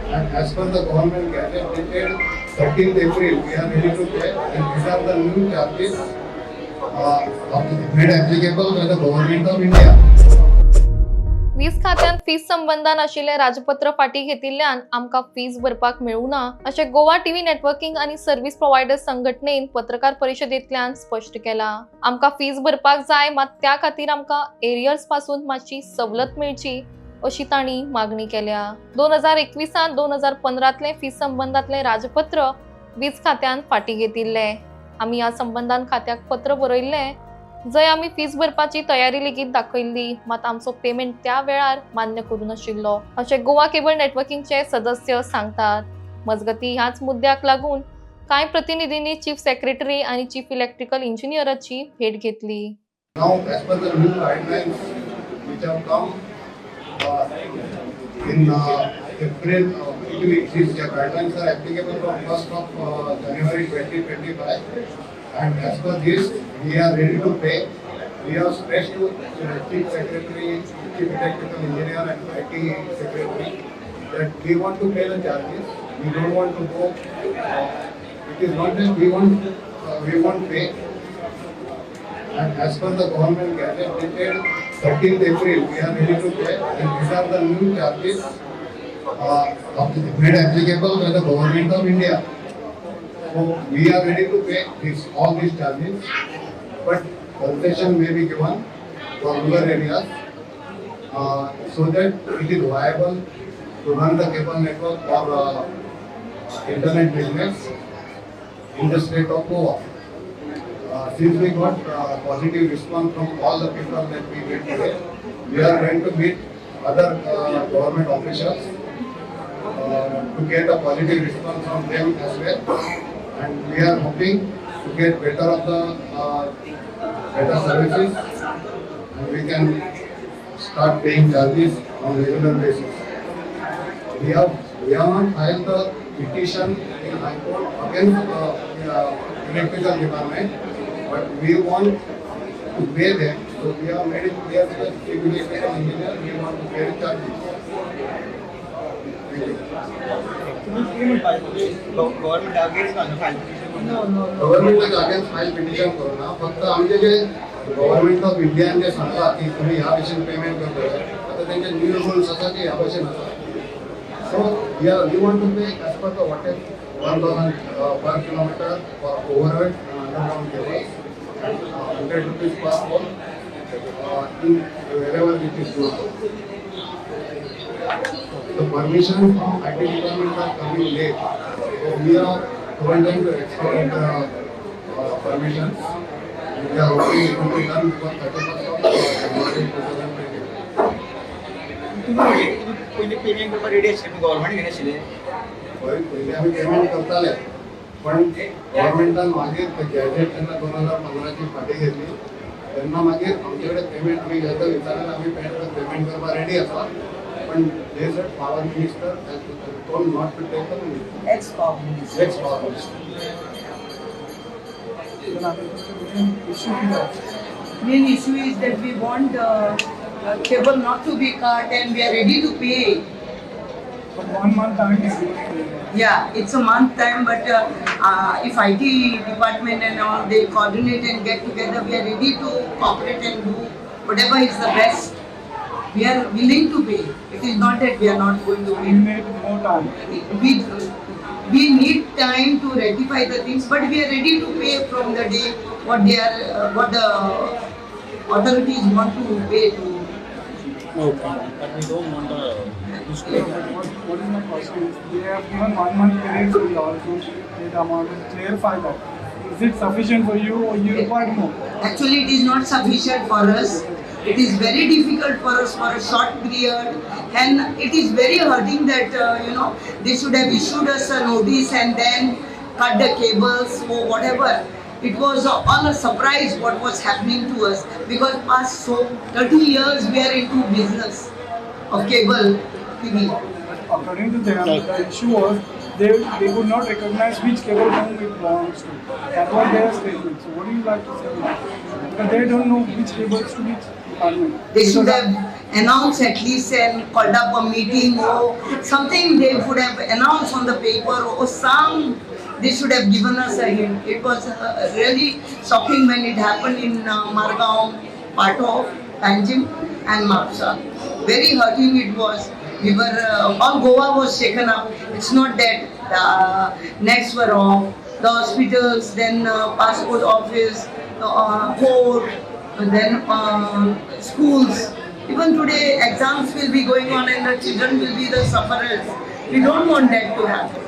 And as per the government Gazette dated 13th April, we are ready to pay, and these are the new charges made applicable by the government of India. वीज खात्यान fees संबंधान आशिल्ले राजपत्र फाटी घेतिल्ल्यान आमकां fees भरपाक मेळूना अशें Goa TV networking आणि service प्रोवायडर्स संघटनेन पत्रकार परिशदेंतल्यान स्पष्ट केला. आमकां फीज भरपाक जाय, मात त्या खातीर आमकां एरियर्स पासून मातशी सवलत मेळची अशी तांणी मागणी केल्या. 2021 2015तले फीज संबंधातले राजपत्र वीज खात्यान फाटी घेतिल्ले. आमी ह्या संबंधान खात्याक पत्र बरयल्ले, जय आमी फीज भरपाची तयारी लेगीत दाखयल्ली, मात आमचो पेमेंट त्या वेळार मान्य करूं नाशिल्लो अशें गोवा केबल नेटवर्किंगचे सदस्य सांगतात. मजगती ह्याच मुद्द्याक लागून कांय प्रतिनिधींनी चीफ सेक्रेटरी आणि चीफ इलेक्ट्रिकल इंजिनियराची भेट घेतली. Now, as per the new guidelines which have come in April, these guidelines are applicable from 1st of January 2025. And as per this, we are ready to pay. We have stressed to Chief Secretary, Chief Electrical Engineer and IT Secretary that we want to pay the charges. We don't want to go. It is not that we want pay. And as per the government Gazette dated 13th April, we are ready to pay. And these are the new charges made applicable by the government of India. So we are ready to pay all these charges, but concession may be given for rural areas so that it is viable to run the cable network for internet business in the state of Goa. Since we got positive response from all the people that we met today, we are going to meet other government officials to get a positive response from them as well. And we are hoping to get better services, and we can start paying charges on regular basis. We have not filed the petition in High Court against the electrical department, but we want to pay them. So we have made it clear to the chief electrical engineer we want to pay the charges. Government against file petition करू ना. फक्त आमचे जे government of Indian जे सांगता की तुम्ही ह्या भशेन payment करतले, आता त्यांचे न्यू रुल्स आसा की ह्या भशेन आसा. So we want to pay as per the watt is 1000 per kilometer for overhead underground cables and 100 rupees per pole in wherever it is used. The permission from IT department are coming late, so we are told them to expedite the permissions. We are hoping it will be done before 31st of January 2020. पहिले payment करपाक ready आशिल्ले government घेवन आशिल्ले. पहिले आम्ही payment करताले, पण गव्हर्नमेंटान मागीर गॅजेट जेन्ना 2015 ची फाटी घेतली तेन्ना मागीर आमचे कडेन पेमेंट आमी घेता विचारल्यार आमी पेमेंट करपाक रेडी आसा. पण they said power minister has told not to take the money. Ex-power minister. Ex-power minister. Main issue is that we want cable not to be cut and we are ready to pay. But 1 month time is Yeah, it's a month time, but if IT department and all they coordinate and get together, we are ready to cooperate and do whatever is the best. We are willing to pay. It is not that we are not going to we pay. need more time. We need time to rectify the things, but we are ready to pay from the day what the authorities want to pay to. Okay. But we don't want what is my question is they have given 1 month period so we also pay the amount and clarify that. Is it sufficient for you or you require more? Actually, it is not sufficient for us. It is very difficult for us for a short period, and it is very hurting that they should have issued us a notice and then cut the cables or whatever. It was all a surprise what was happening to us, because past 30 years we are into business of cable TV. According to them, the issue was they could not recognize which cable home it belongs to. That was their statement. So what do you like to say? Because they don't know which cables to which department. They should have announced at least and called up a meeting or something they would have announced on the paper or some they should have given us a hint. It was really shocking when it happened in Margaon, Patov, Panjim and Marsa. Very hurting it was. We were, all Goa was shaken up. It's not that the nets were off, the hospitals, then passport office, court, then schools. Even today exams will be going on and the children will be the sufferers. We don't want that to happen.